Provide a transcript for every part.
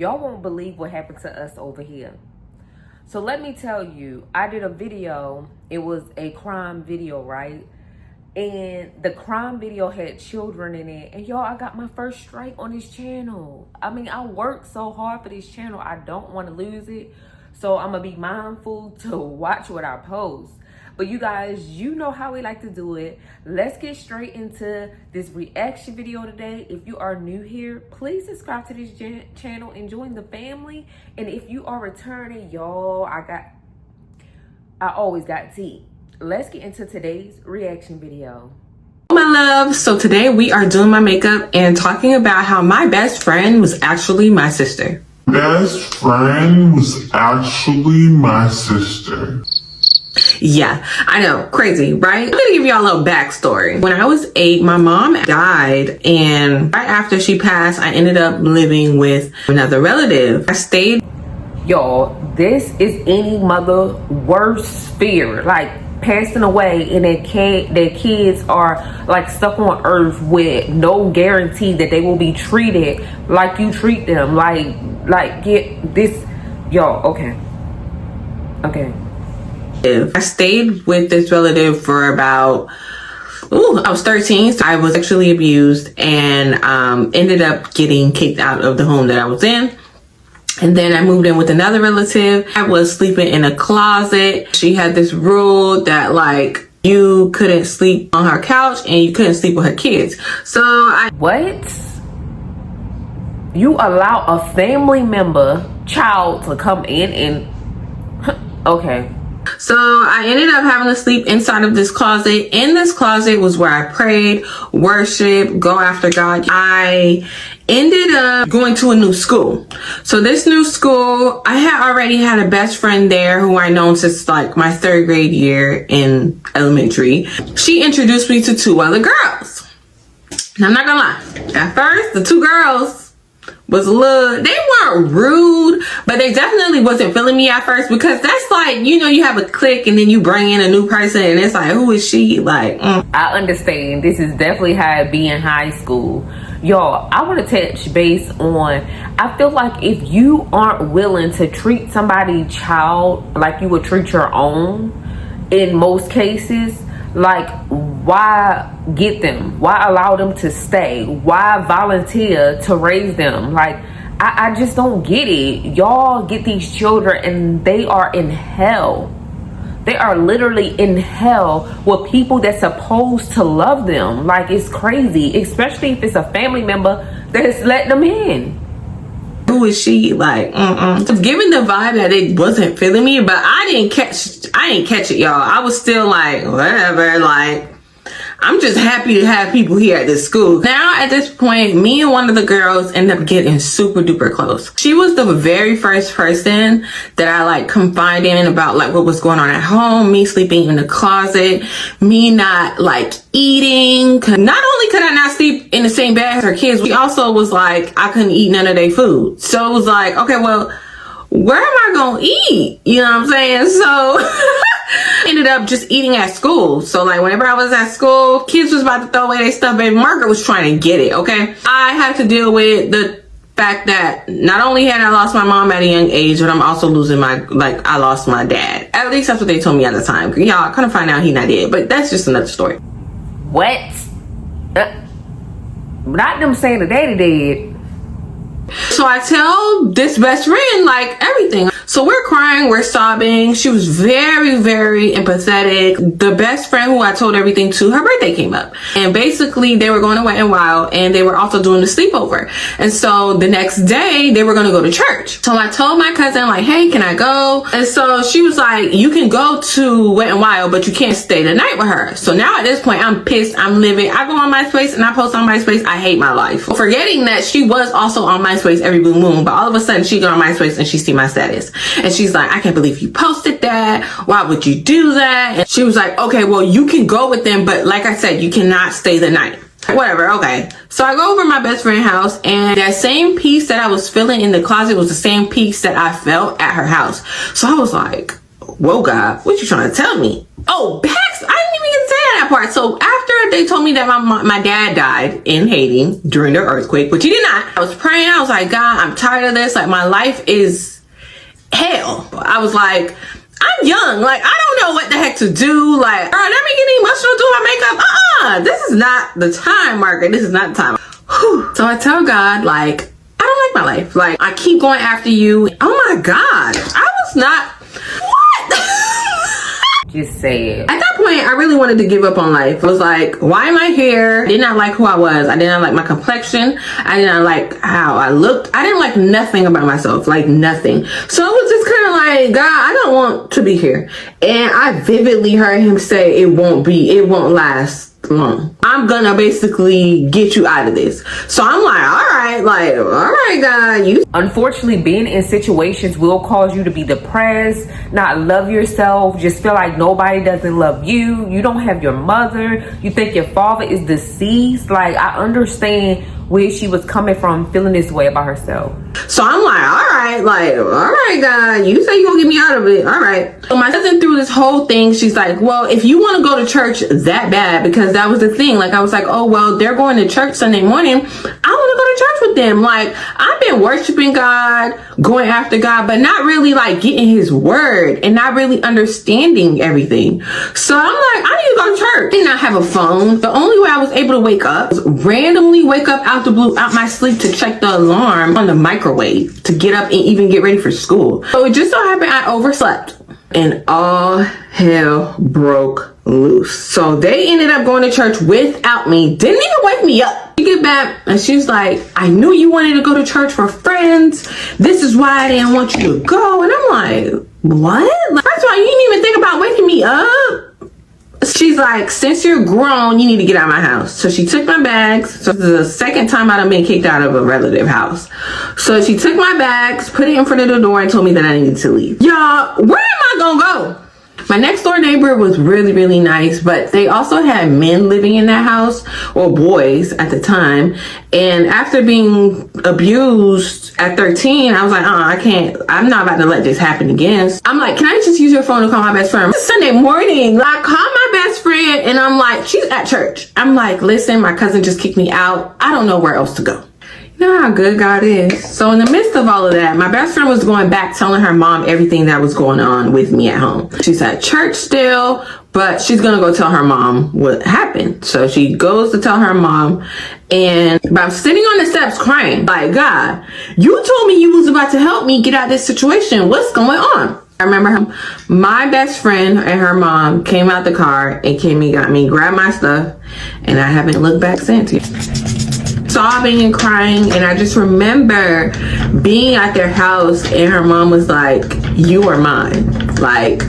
Y'all won't believe what happened to us over here. So let me tell you, I did a video. It was a crime video, right? And the crime video had children in it. And y'all, I got my first strike on this channel. I mean, I worked so hard for this channel. I don't want to lose it. So I'm going to be mindful to watch what I post. But you guys, you know how we like to do it. Let's get straight into this reaction video today. If you are new here, please subscribe to this channel and join the family. And if you are returning, y'all, I always got tea. Let's get into today's reaction video. My love, so today we are doing my makeup and talking about how my best friend was actually my sister. Best friend was actually my sister. Yeah, I know, crazy, right? I'm gonna give y'all a little backstory. When I was 8, my mom died, and right after she passed, I ended up living with another relative. I stayed. Y'all, this is any mother worst fear, like passing away and their kids are like stuck on earth with no guarantee that they will be treated like you treat them. Like get this, y'all, okay. I stayed with this relative for about, I was 13. So I was sexually abused and ended up getting kicked out of the home that I was in. And then I moved in with another relative. I was sleeping in a closet. She had this rule that like you couldn't sleep on her couch and you couldn't sleep with her kids. So What? You allow a family member, child, to come in and okay. So I ended up having to sleep inside of this closet. In this closet was where I prayed, worship, go after God. I ended up going to a new school. So this new school, I had already had a best friend there who I known since like my 3rd grade year in elementary. She introduced me to 2 other girls. And I'm not gonna lie, at first the 2 girls was a little, they weren't rude, but they definitely wasn't feeling me at first, because that's like, you know, you have a clique and then you bring in a new person and it's like, who is she? Like, I understand. This is definitely how it be in high school. Y'all, I want to touch base on, I feel like if you aren't willing to treat somebody's child like you would treat your own, in most cases, like, why get them? Why allow them to stay? Why volunteer to raise them? Like, I just don't get it. Y'all get these children and they are in hell. They are literally in hell with people that's supposed to love them. Like, it's crazy, especially if it's a family member that's letting them in. Who is she? Like, So giving the vibe that it wasn't feeling me, but I didn't catch it, y'all. I was still like, whatever, like, I'm just happy to have people here at this school. Now, at this point, me and one of the girls ended up getting super duper close. She was the very first person that I like confided in about like what was going on at home, me sleeping in the closet, me not like eating. Not only could I not sleep in the same bed as her kids, we also was like, I couldn't eat none of their food. So it was like, okay, well, where am I gonna eat? You know what I'm saying? So ended up just eating at school. So like whenever I was at school, kids was about to throw away their stuff, baby Margaret was trying to get it, okay? I had to deal with the fact that not only had I lost my mom at a young age, but I'm also losing I lost my dad. At least that's what they told me at the time. Y'all, I couldn't find out he not dead, but that's just another story. What? Not them saying the daddy dead. So I tell this best friend like everything. So we're crying, we're sobbing. She was very, very empathetic. The best friend who I told everything to, her birthday came up. And basically they were going to Wet n Wild and they were also doing the sleepover. And so the next day they were going to go to church. So I told my cousin like, hey, can I go? And so she was like, you can go to Wet n Wild, but you can't stay the night with her. So now at this point I'm pissed, I'm livid. I go on MySpace and I post on MySpace, I hate my life. Forgetting that she was also on MySpace every blue moon, but all of a sudden she got on MySpace and she see my status. And she's like, I can't believe you posted that. Why would you do that? And she was like, okay, well, you can go with them, but like I said, you cannot stay the night. Whatever, okay. So I go over to my best friend's house, and that same peace that I was feeling in the closet was the same peace that I felt at her house. So I was like, whoa, God, what you trying to tell me? Oh, Pax, I didn't even get to say that part. So after they told me that my dad died in Haiti during the earthquake, which he did not. I was praying. I was like, God, I'm tired of this. Like, my life is hell. I was like, I'm young. Like, I don't know what the heck to do. Like, girl, let me get emotional, do my makeup. This is not the time, Margaret. This is not the time. Whew. So I tell God, like, I don't like my life. Like, I keep going after you. Oh my God. I was not. What? Just say it. At that point, I really wanted to give up on life. I was like, why am I here? I did not like who I was. I did not like my complexion. I did not like how I looked. I didn't like nothing about myself, like nothing. So it was just kind of like, God, I don't want to be here. And I vividly heard him say, it won't last long. I'm gonna basically get you out of this. So I'm like, all right, God. You. Unfortunately, being in situations will cause you to be depressed, not love yourself, just feel like nobody doesn't love you. You don't have your mother. You think your father is deceased. Like, I understand where she was coming from, feeling this way about herself. So I'm like, all right, God, you say you're gonna get me out of it. All right. So my cousin through this whole thing, she's like, well, if you want to go to church that bad, because that was the thing. Like, I was like, oh, well, they're going to church Sunday morning. I want to go to church with them. Like, I've been worshiping God, going after God, but not really like getting his word and not really understanding everything. So I'm like, I need to go to church. I did not have a phone. The only way I was able to wake up was randomly wake up out the blue, out my sleep to check the alarm on the microwave to get up and even get ready for school. So it just so happened I overslept and all hell broke loose. So they ended up going to church without me. Didn't even wake me up. She get back and she's like, I knew you wanted to go to church for friends. This is why I didn't want you to go. And I'm like, what? Like, first of all, you didn't even think about waking me up. She's like, since you're grown, you need to get out of my house. So she took my bags. So this is the second time I've been kicked out of a relative house. So she took my bags, put it in front of the door and told me that I needed to leave. Y'all, where am I gonna go? My next door neighbor was really, really nice, but they also had men living in that house, or boys at the time. And after being abused at 13, I was like, I'm not about to let this happen again. I'm like, can I just use your phone to call my best friend? It's Sunday morning. I call my best friend and I'm like, she's at church. I'm like, listen, my cousin just kicked me out. I don't know where else to go. You know how good God is. So in the midst of all of that, my best friend was going back telling her mom everything that was going on with me at home. She's at church still, but she's gonna go tell her mom what happened. So she goes to tell her mom, and I'm sitting on the steps crying, like, God, you told me you was about to help me get out of this situation. What's going on? I remember my best friend and her mom came out the car and came and got me, grabbed my stuff, and I haven't looked back since. Sobbing and crying, and I just remember being at their house and her mom was like, you are mine. Like,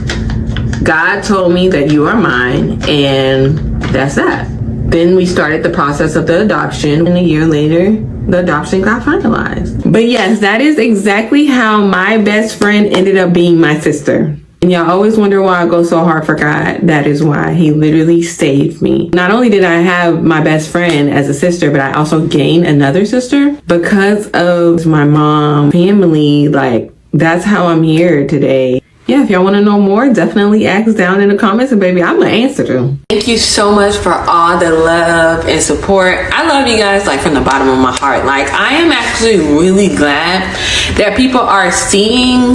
God told me that you are mine, and that's that. Then we started the process of the adoption, and a year later the adoption got finalized. But yes, that is exactly how my best friend ended up being my sister. And y'all always wonder why I go so hard for God. That is why. He literally saved me. Not only did I have my best friend as a sister, but I also gained another sister because of my mom, family. Like, that's how I'm here today. Yeah, if y'all want to know more, definitely ask down in the comments and baby, I'm gonna answer them. Thank you so much for all the love and support. I love you guys, like, from the bottom of my heart. Like, I am actually really glad that people are seeing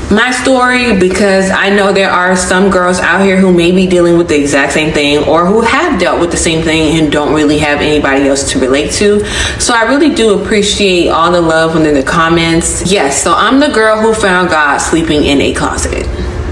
my story, because I know there are some girls out here who may be dealing with the exact same thing, or who have dealt with the same thing and don't really have anybody else to relate to. So I really do appreciate all the love under the comments. Yes, so I'm the girl who found God sleeping in a closet.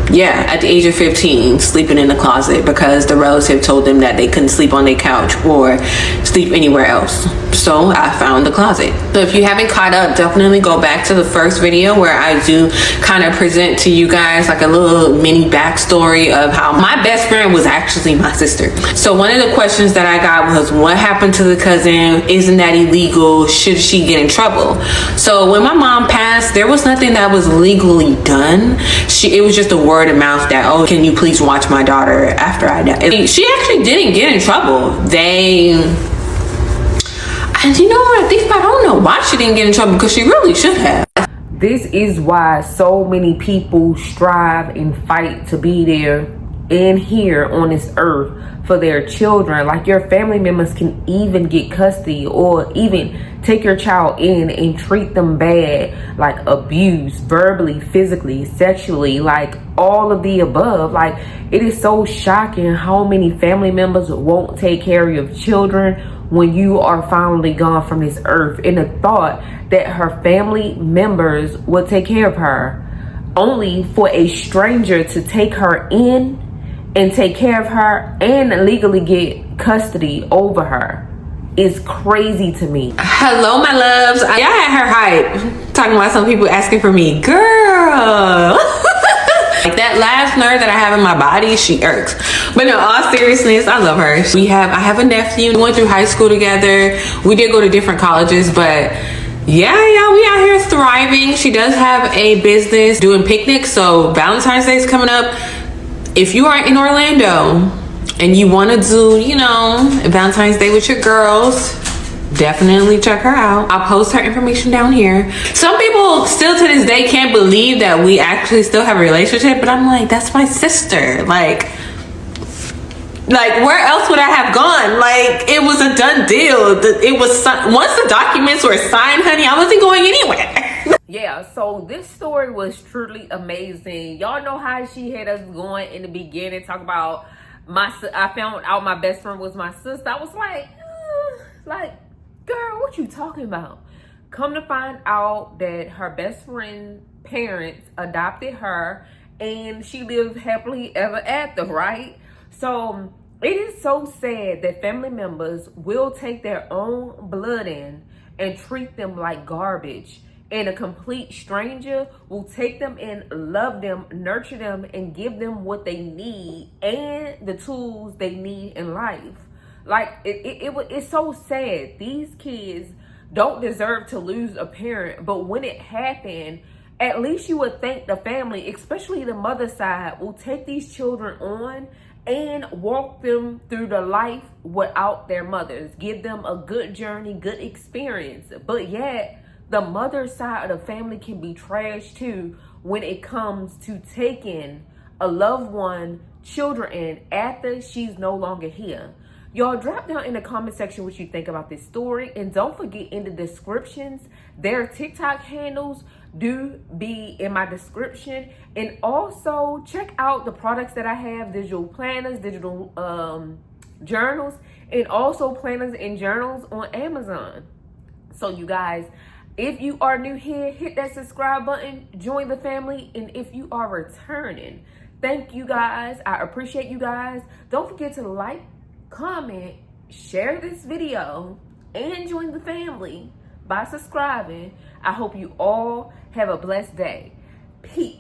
Yeah, at the age of 15, sleeping in the closet because the relative told them that they couldn't sleep on their couch or sleep anywhere else. So I found the closet. So if you haven't caught up, definitely go back to the first video where I do kind of present to you guys like a little mini backstory of how my best friend was actually my sister. So one of the questions that I got was, what happened to the cousin? Isn't that illegal? Should she get in trouble? So when my mom passed, there was nothing that was legally done. It was just a word of mouth that, oh, can you please watch my daughter after I die? She actually didn't get in trouble. And you know what, I think about, I don't know why she didn't get in trouble, because she really should have. This is why so many people strive and fight to be there and here on this earth for their children. Like, your family members can even get custody or even take your child in and treat them bad, like abuse, verbally, physically, sexually, like all of the above. Like, it is so shocking how many family members won't take care of your children when you are finally gone from this earth. And the thought that her family members will take care of her, only for a stranger to take her in and take care of her and legally get custody over her, is crazy to me. Hello, my loves. Y'all had her hype. Talking about some people asking for me. Girl. Like, that last nerve that I have in my body, she irks. But no, all seriousness, I love her. I have a nephew. We went through high school together. We did go to different colleges, but yeah, y'all, we out here thriving. She does have a business doing picnics, so Valentine's Day is coming up. If you are in Orlando and you want to do, you know, Valentine's Day with your girls, definitely check her out. I'll post her information down here. Some people still to this day can't believe that we actually still have a relationship, but I'm like, that's my sister. Like where else would I have gone? Like, it was a done deal. It was once the documents were signed, honey, I wasn't going anywhere. Yeah, so this story was truly amazing. Y'all know how she had us going in the beginning, talk about I found out my best friend was my sister. I was like, girl, what you talking about? Come to find out that her best friend's parents adopted her and she lived happily ever after, right? So it is so sad that family members will take their own blood in and treat them like garbage. And a complete stranger will take them in, love them, nurture them, and give them what they need and the tools they need in life. Like, it's so sad. These kids don't deserve to lose a parent, but when it happened, at least you would think the family, especially the mother side, will take these children on and walk them through the life without their mothers. Give them a good journey, good experience. But yet, the mother side of the family can be trash too when it comes to taking a loved one, children in after she's no longer here. Y'all, drop down in the comment section what you think about this story. And don't forget, in the descriptions, their TikTok handles do be in my description. And also check out the products that I have, digital planners, digital journals, and also planners and journals on Amazon. So you guys, if you are new here, hit that subscribe button, join the family. And if you are returning, thank you guys. I appreciate you guys. Don't forget to like, comment, share this video, and join the family by subscribing. I hope you all have a blessed day. Peace.